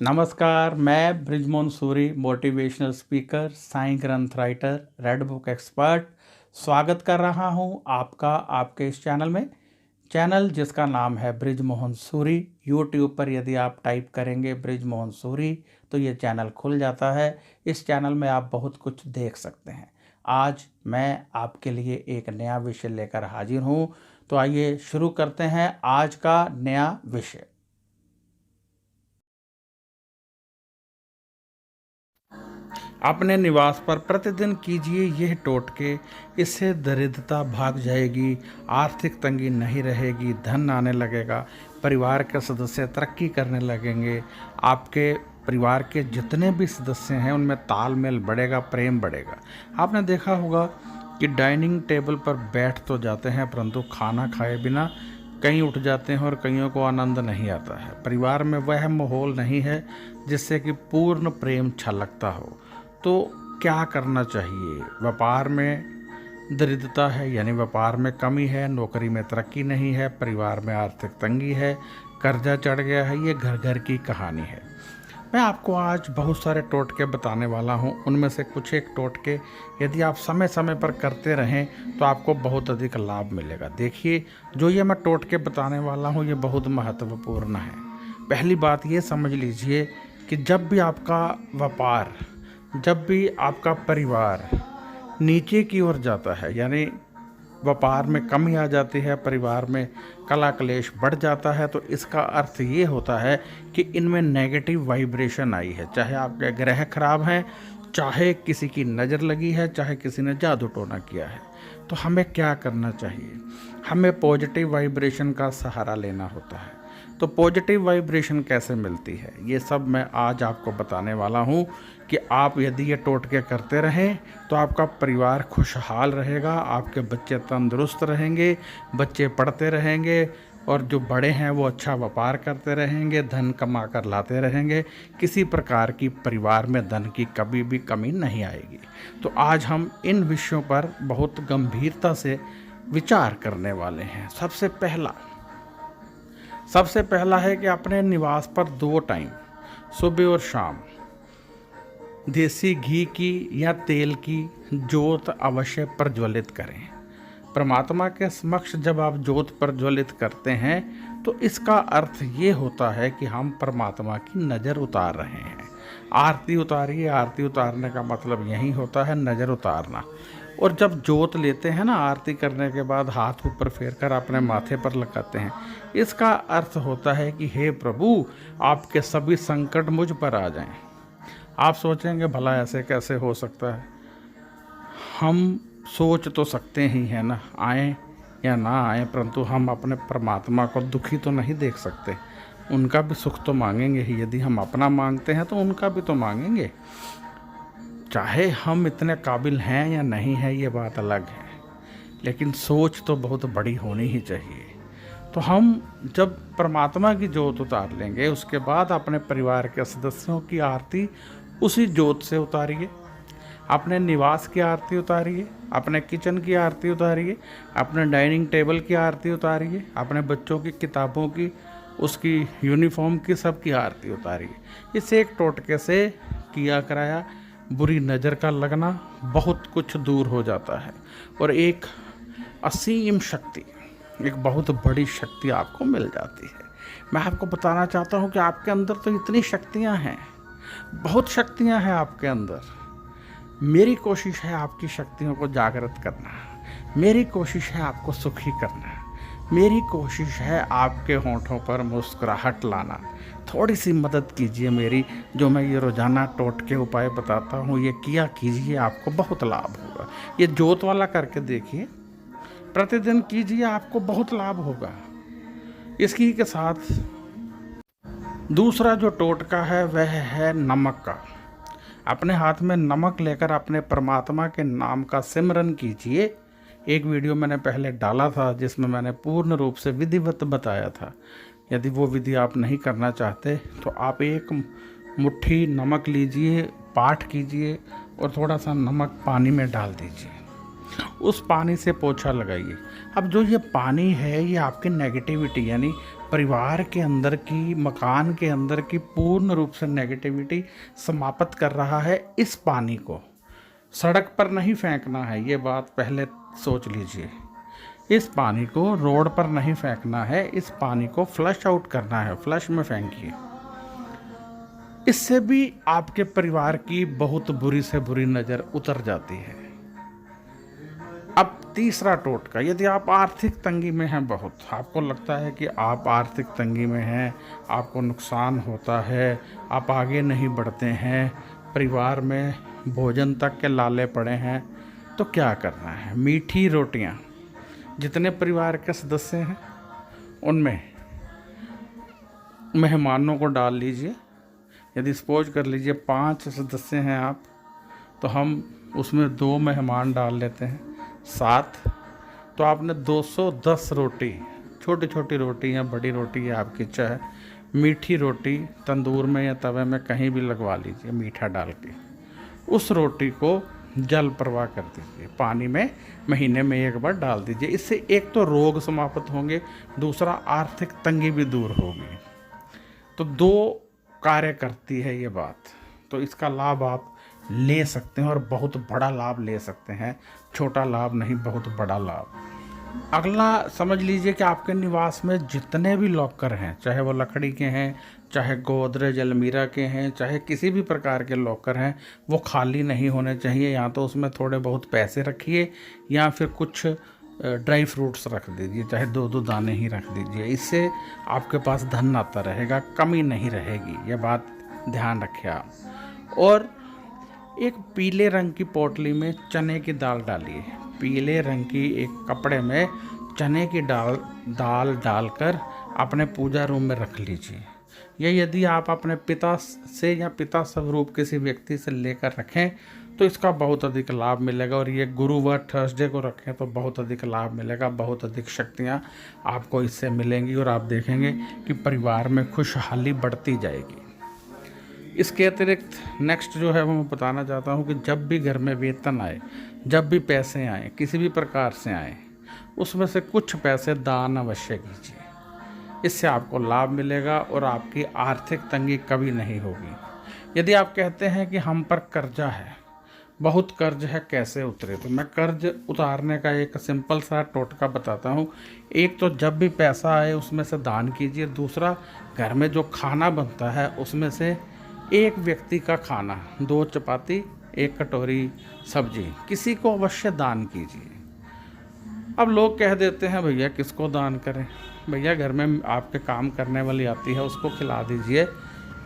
नमस्कार, मैं Brijmohan Suri, motivational speaker, Sai ग्रंथ राइटर, रेड बुक एक्सपर्ट स्वागत कर रहा हूं आपका आपके इस चैनल में। चैनल जिसका नाम है बृजमोहन सूरी। यूट्यूब पर यदि आप टाइप करेंगे बृजमोहन सूरी तो ये चैनल खुल जाता है। इस चैनल में आप बहुत कुछ देख सकते हैं। आज मैं आपके लिए एक नया विषय लेकर हाजिर हूं, तो आइए शुरू करते हैं आज का नया विषय। अपने निवास पर प्रतिदिन कीजिए यह टोटके, इससे दरिद्रता भाग जाएगी, आर्थिक तंगी नहीं रहेगी, धन आने लगेगा, परिवार के सदस्य तरक्की करने लगेंगे। आपके परिवार के जितने भी सदस्य हैं उनमें तालमेल बढ़ेगा, प्रेम बढ़ेगा। आपने देखा होगा कि डाइनिंग टेबल पर बैठ तो जाते हैं परंतु खाना खाए बिना कहीं उठ जाते हैं और कईयों को आनंद नहीं आता है। परिवार में वह माहौल नहीं है जिससे कि पूर्ण प्रेम छलकता हो। तो क्या करना चाहिए? व्यापार में दरिद्रता है यानी व्यापार में कमी है, नौकरी में तरक्की नहीं है, परिवार में आर्थिक तंगी है, कर्जा चढ़ गया है, ये घर घर की कहानी है। मैं आपको आज बहुत सारे टोटके बताने वाला हूँ। उनमें से कुछ एक टोटके यदि आप समय समय पर करते रहें तो आपको बहुत अधिक लाभ मिलेगा। देखिए, जो ये मैं टोटके बताने वाला हूँ ये बहुत महत्वपूर्ण है। पहली बात ये समझ लीजिए कि जब भी आपका व्यापार, जब भी आपका परिवार नीचे की ओर जाता है यानी व्यापार में कमी आ जाती है, परिवार में कला क्लेश बढ़ जाता है, तो इसका अर्थ ये होता है कि इनमें नेगेटिव वाइब्रेशन आई है। चाहे आपके ग्रह खराब हैं, चाहे किसी की नज़र लगी है, चाहे किसी ने जादू टोना किया है। तो हमें क्या करना चाहिए? हमें पॉजिटिव वाइब्रेशन का सहारा लेना होता है। तो पॉजिटिव वाइब्रेशन कैसे मिलती है, ये सब मैं आज आपको बताने वाला हूँ कि आप यदि ये टोटके करते रहें तो आपका परिवार खुशहाल रहेगा, आपके बच्चे तंदुरुस्त रहेंगे, बच्चे पढ़ते रहेंगे और जो बड़े हैं वो अच्छा व्यापार करते रहेंगे, धन कमा कर लाते रहेंगे। किसी प्रकार की परिवार में धन की कभी भी कमी नहीं आएगी। तो आज हम इन विषयों पर बहुत गंभीरता से विचार करने वाले हैं। सबसे पहला है कि अपने निवास पर 2 टाइम, सुबह और शाम, देसी घी की या तेल की ज्योत अवश्य प्रज्वलित करें। परमात्मा के समक्ष जब आप ज्योत प्रज्वलित करते हैं तो इसका अर्थ ये होता है कि हम परमात्मा की नज़र उतार रहे हैं। आरती उतारिए। आरती उतारने का मतलब यही होता है नज़र उतारना। और जब ज्योत लेते हैं ना, आरती करने के बाद हाथ ऊपर फेर कर अपने माथे पर लगाते हैं, इसका अर्थ होता है कि हे प्रभु, आपके सभी संकट मुझ पर आ जाएं। आप सोचेंगे भला ऐसे कैसे हो सकता है? हम सोच तो सकते ही हैं ना, आए या ना आए, परंतु हम अपने परमात्मा को दुखी तो नहीं देख सकते। उनका भी सुख तो मांगेंगे ही। यदि हम अपना मांगते हैं तो उनका भी तो मांगेंगे। चाहे हम इतने काबिल हैं या नहीं हैं ये बात अलग है, लेकिन सोच तो बहुत बड़ी होनी ही चाहिए। तो हम जब परमात्मा की ज्योत उतार लेंगे उसके बाद अपने परिवार के सदस्यों की आरती उसी ज्योत से उतारिए। अपने निवास की आरती उतारिए, अपने किचन की आरती उतारिए, अपने डाइनिंग टेबल की आरती उतारिए, अपने बच्चों की किताबों की, उसकी यूनिफॉर्म की, सब की आरती उतारिए। इससे एक टोटके से किया कराया बुरी नज़र का लगना बहुत कुछ दूर हो जाता है और एक असीम शक्ति, एक बहुत बड़ी शक्ति आपको मिल जाती है। मैं आपको बताना चाहता हूँ कि आपके अंदर तो इतनी शक्तियाँ हैं, बहुत शक्तियाँ हैं आपके अंदर। मेरी कोशिश है आपकी शक्तियों को जागृत करना, मेरी कोशिश है आपको सुखी करना, मेरी कोशिश है आपके होंठों पर मुस्कुराहट लाना। थोड़ी सी मदद कीजिए मेरी, जो मैं ये रोज़ाना टोटके उपाय बताता हूँ ये किया कीजिए, आपको बहुत लाभ होगा। ये ज्योत वाला करके देखिए, प्रतिदिन कीजिए, आपको बहुत लाभ होगा। इसकी के साथ दूसरा जो टोटका है वह है नमक का। अपने हाथ में नमक लेकर अपने परमात्मा के नाम का सिमरन कीजिए। एक वीडियो मैंने पहले डाला था जिसमें मैंने पूर्ण रूप से विधिवत बताया था। यदि वो विधि आप नहीं करना चाहते तो आप एक मुट्ठी नमक लीजिए, पाठ कीजिए और थोड़ा सा नमक पानी में डाल दीजिए। उस पानी से पोछा लगाइए। अब जो ये पानी है ये आपकी नेगेटिविटी यानी परिवार के अंदर की, मकान के अंदर की पूर्ण रूप से नेगेटिविटी समाप्त कर रहा है। इस पानी को सड़क पर नहीं फेंकना है, ये बात पहले सोच लीजिए। इस पानी को रोड पर नहीं फेंकना है, इस पानी को फ्लश आउट करना है, फ्लश में फेंकिए। इससे भी आपके परिवार की बहुत बुरी से बुरी नज़र उतर जाती है। अब तीसरा टोटका, यदि आप आर्थिक तंगी में हैं, बहुत आपको लगता है कि आप आर्थिक तंगी में हैं, आपको नुकसान होता है, आप आगे नहीं बढ़ते हैं, परिवार में भोजन तक के लाले पड़े हैं, तो क्या करना है? मीठी रोटियां, जितने परिवार के सदस्य हैं उनमें मेहमानों को डाल लीजिए। यदि सपोज कर लीजिए 5 सदस्य हैं आप, तो हम उसमें 2 मेहमान डाल लेते हैं, 7। तो आपने 210 रोटी, छोटी छोटी रोटी या बड़ी रोटी है आपकी इच्छा है, मीठी रोटी तंदूर में या तवे में कहीं भी लगवा लीजिए मीठा डाल के। उस रोटी को जल प्रवाह कर दीजिए, पानी में महीने में एक बार डाल दीजिए। इससे एक तो रोग समाप्त होंगे, दूसरा आर्थिक तंगी भी दूर होगी। तो 2 कार्य करती है ये बात, तो इसका लाभ आप ले सकते हैं और बहुत बड़ा लाभ ले सकते हैं, छोटा लाभ नहीं, बहुत बड़ा लाभ। अगला समझ लीजिए कि आपके निवास में जितने भी लॉकर हैं, चाहे वो लकड़ी के हैं, चाहे गोदरेज अलमीरा के हैं, चाहे किसी भी प्रकार के लॉकर हैं, वो खाली नहीं होने चाहिए। या तो उसमें थोड़े बहुत पैसे रखिए या फिर कुछ ड्राई फ्रूट्स रख दीजिए, चाहे 2-2 दाने ही रख दीजिए। इससे आपके पास धन आता रहेगा, कमी नहीं रहेगी, ये बात ध्यान रखिए आप। और एक पीले रंग की पोटली में चने की दाल डालिए, पीले रंग की एक कपड़े में चने की दाल डालकर अपने पूजा रूम में रख लीजिए। या यदि आप अपने पिता से या पिता स्वरूप किसी व्यक्ति से लेकर रखें तो इसका बहुत अधिक लाभ मिलेगा। और ये गुरुवार थर्सडे को रखें तो बहुत अधिक लाभ मिलेगा, बहुत अधिक शक्तियाँ आपको इससे मिलेंगी और आप देखेंगे कि परिवार में खुशहाली बढ़ती जाएगी। इसके अतिरिक्त नेक्स्ट जो है वो मैं बताना चाहता हूँ कि जब भी घर में वेतन आए, जब भी पैसे आए, किसी भी प्रकार से आए, उसमें से कुछ पैसे दान अवश्य कीजिए। इससे आपको लाभ मिलेगा और आपकी आर्थिक तंगी कभी नहीं होगी। यदि आप कहते हैं कि हम पर कर्जा है, बहुत कर्ज है, कैसे उतरे, तो मैं कर्ज उतारने का एक सिंपल सा टोटका बताता हूँ। एक तो जब भी पैसा आए उसमें से दान कीजिए। दूसरा, घर में जो खाना बनता है उसमें से एक व्यक्ति का खाना, 2 चपाती, 1 कटोरी सब्जी, किसी को अवश्य दान कीजिए। अब लोग कह देते हैं भैया किसको दान करें, भैया घर में आपके काम करने वाली आती है उसको खिला दीजिए,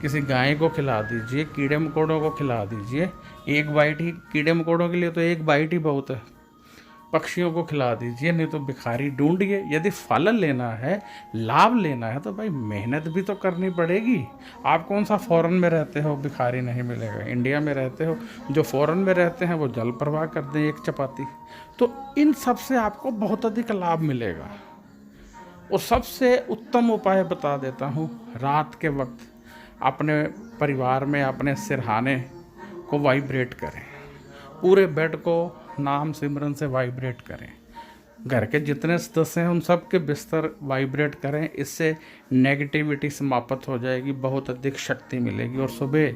किसी गाय को खिला दीजिए, कीड़े मकोड़ों को खिला दीजिए। 1 बाइट ही, कीड़े मकोड़ों के लिए तो 1 बाइट ही बहुत है। पक्षियों को खिला दीजिए, नहीं तो भिखारी ढूंढिए। यदि फल लेना है, लाभ लेना है, तो भाई मेहनत भी तो करनी पड़ेगी। आप कौन सा फॉरेन में रहते हो भिखारी नहीं मिलेगा, इंडिया में रहते हो। जो फॉरेन में रहते हैं वो जल प्रवाह कर दें 1 चपाती। तो इन सब से आपको बहुत अधिक लाभ मिलेगा। और सबसे उत्तम उपाय बता देता हूँ, रात के वक्त अपने परिवार में अपने सिरहाने को वाइब्रेट करें, पूरे बेड को नाम सिमरन से वाइब्रेट करें। घर के जितने सदस्य हैं उन सब के बिस्तर वाइब्रेट करें। इससे नेगेटिविटी समाप्त हो जाएगी, बहुत अधिक शक्ति मिलेगी। और सुबह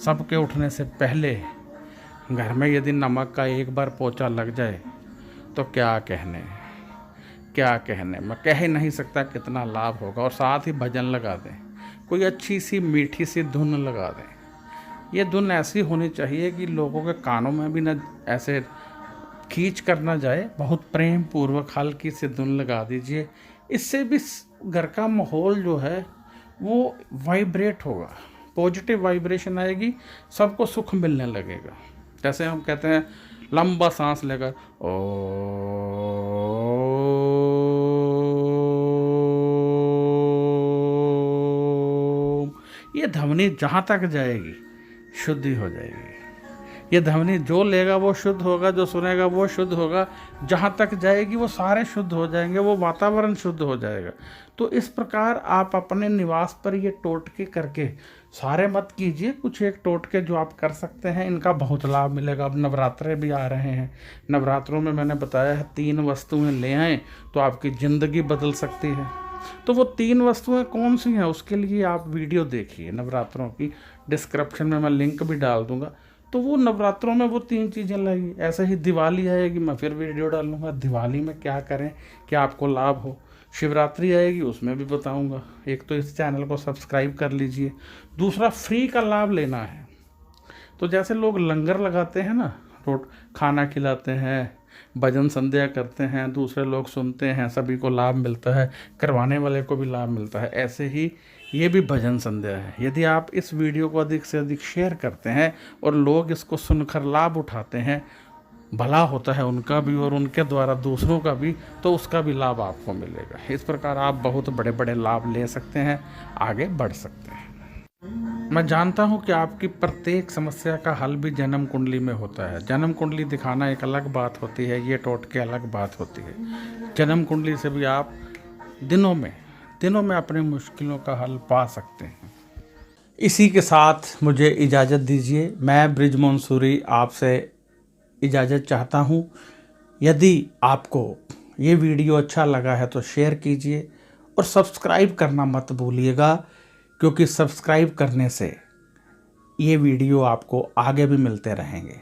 सबके उठने से पहले घर में यदि नमक का 1 बार पोंछा लग जाए तो क्या कहने, क्या कहने, मैं कह ही नहीं सकता कितना लाभ होगा। और साथ ही भजन लगा दें, कोई अच्छी सी मीठी सी धुन लगा दें। ये धुन ऐसी होनी चाहिए कि लोगों के कानों में भी न ऐसे खींच कर ना जाए, बहुत प्रेम पूर्वक हल्की सी धुन लगा दीजिए। इससे भी घर का माहौल जो है वो वाइब्रेट होगा, पॉजिटिव वाइब्रेशन आएगी, सबको सुख मिलने लगेगा। जैसे हम कहते हैं लंबा सांस लेकर ओ, ये ध्वनि जहाँ तक जाएगी शुद्धि हो जाएगी। ये ध्वनि जो लेगा वो शुद्ध होगा, जो सुनेगा वो शुद्ध होगा। जहाँ तक जाएगी वो सारे शुद्ध हो जाएंगे, वो वातावरण शुद्ध हो जाएगा। तो इस प्रकार आप अपने निवास पर ये टोटके करके सारे मत कीजिए, कुछ एक टोटके जो आप कर सकते हैं, इनका बहुत लाभ मिलेगा। अब नवरात्रे भी आ रहे हैं, नवरात्रों में मैंने बताया है 3 वस्तुएं ले आएँ तो आपकी ज़िंदगी बदल सकती है। तो वो 3 वस्तुएं कौन सी हैं, उसके लिए आप वीडियो देखिए नवरात्रों की, डिस्क्रिप्शन में मैं लिंक भी डाल दूंगा। तो वो नवरात्रों में वो 3 चीज़ें लगी। ऐसे ही दिवाली आएगी, मैं फिर वीडियो डालूंगा दिवाली में क्या करें कि आपको लाभ हो। शिवरात्रि आएगी, उसमें भी बताऊंगा। एक तो इस चैनल को सब्सक्राइब कर लीजिए, दूसरा फ्री का लाभ लेना है। तो जैसे लोग लंगर लगाते हैं ना, खाना खिलाते हैं, भजन संध्या करते हैं, दूसरे लोग सुनते हैं, सभी को लाभ मिलता है, करवाने वाले को भी लाभ मिलता है, ऐसे ही ये भी भजन संध्या है। यदि आप इस वीडियो को अधिक से अधिक शेयर करते हैं और लोग इसको सुनकर लाभ उठाते हैं, भला होता है उनका भी और उनके द्वारा दूसरों का भी, तो उसका भी लाभ आपको मिलेगा। इस प्रकार आप बहुत बड़े बड़े लाभ ले सकते हैं, आगे बढ़ सकते हैं। मैं जानता हूं कि आपकी प्रत्येक समस्या का हल भी जन्म कुंडली में होता है। जन्म कुंडली दिखाना एक अलग बात होती है, ये टोटके अलग बात होती है। जन्म कुंडली से भी आप दिनों में अपनी मुश्किलों का हल पा सकते हैं। इसी के साथ मुझे इजाज़त दीजिए। मैं बृजमोहन सूरी आपसे इजाज़त चाहता हूँ। यदि आपको ये वीडियो अच्छा लगा है तो शेयर कीजिए और सब्सक्राइब करना मत भूलिएगा, क्योंकि सब्सक्राइब करने से ये वीडियो आपको आगे भी मिलते रहेंगे।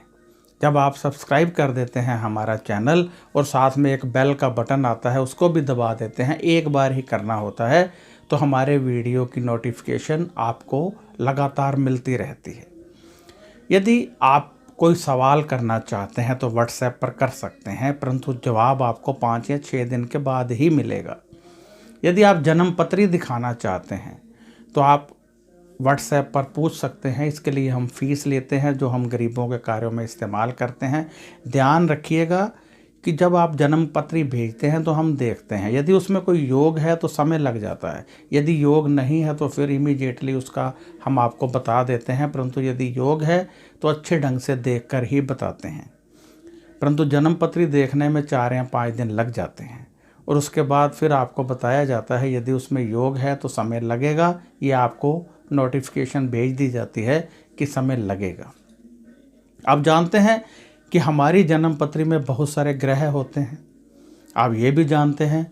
जब आप सब्सक्राइब कर देते हैं हमारा चैनल और साथ में एक बेल का बटन आता है, उसको भी दबा देते हैं, एक बार ही करना होता है, तो हमारे वीडियो की नोटिफिकेशन आपको लगातार मिलती रहती है। यदि आप कोई सवाल करना चाहते हैं तो व्हाट्सएप पर कर सकते हैं, परंतु जवाब आपको 5 या 6 दिन के बाद ही मिलेगा। यदि आप जन्म पत्री दिखाना चाहते हैं तो आप व्हाट्सएप पर पूछ सकते हैं। इसके लिए हम फीस लेते हैं, जो हम गरीबों के कार्यों में इस्तेमाल करते हैं। ध्यान रखिएगा कि जब आप जन्म पत्री भेजते हैं तो हम देखते हैं, यदि उसमें कोई योग है तो समय लग जाता है, यदि योग नहीं है तो फिर इमीडिएटली उसका हम आपको बता देते हैं, परंतु यदि योग है तो अच्छे ढंग से देखकर ही बताते हैं। परंतु जन्म पत्री देखने में 4 या 5 दिन लग जाते हैं और उसके बाद फिर आपको बताया जाता है यदि उसमें योग है तो समय लगेगा, ये आपको नोटिफिकेशन भेज दी जाती है कि समय लगेगा। आप जानते हैं कि हमारी जन्म पत्री में बहुत सारे ग्रह होते हैं। आप ये भी जानते हैं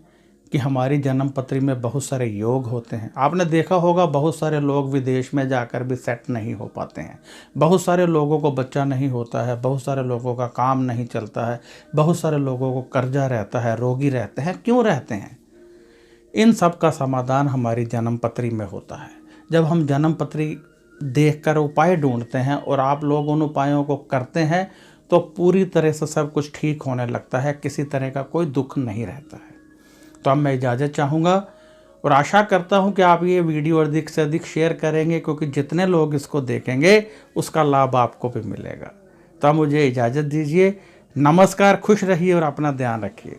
कि हमारी जन्म पत्री में बहुत सारे योग होते हैं। आपने देखा होगा बहुत सारे लोग विदेश में जाकर भी सेट नहीं हो पाते हैं, बहुत सारे लोगों को बच्चा नहीं होता है, बहुत सारे लोगों का काम नहीं चलता है, बहुत सारे लोगों को कर्जा रहता है, रोगी रहते हैं। क्यों रहते हैं? इन सब का समाधान हमारी जन्म पत्री में होता है। जब हम जन्म पत्री देखकर उपाय ढूंढते हैं और आप लोग उन उपायों को करते हैं तो पूरी तरह से सब कुछ ठीक होने लगता है, किसी तरह का कोई दुख नहीं रहता है। तो अब मैं इजाज़त चाहूँगा और आशा करता हूँ कि आप ये वीडियो अधिक से अधिक शेयर करेंगे, क्योंकि जितने लोग इसको देखेंगे उसका लाभ आपको भी मिलेगा। तो अब मुझे इजाज़त दीजिए। नमस्कार, खुश रहिए और अपना ध्यान रखिए।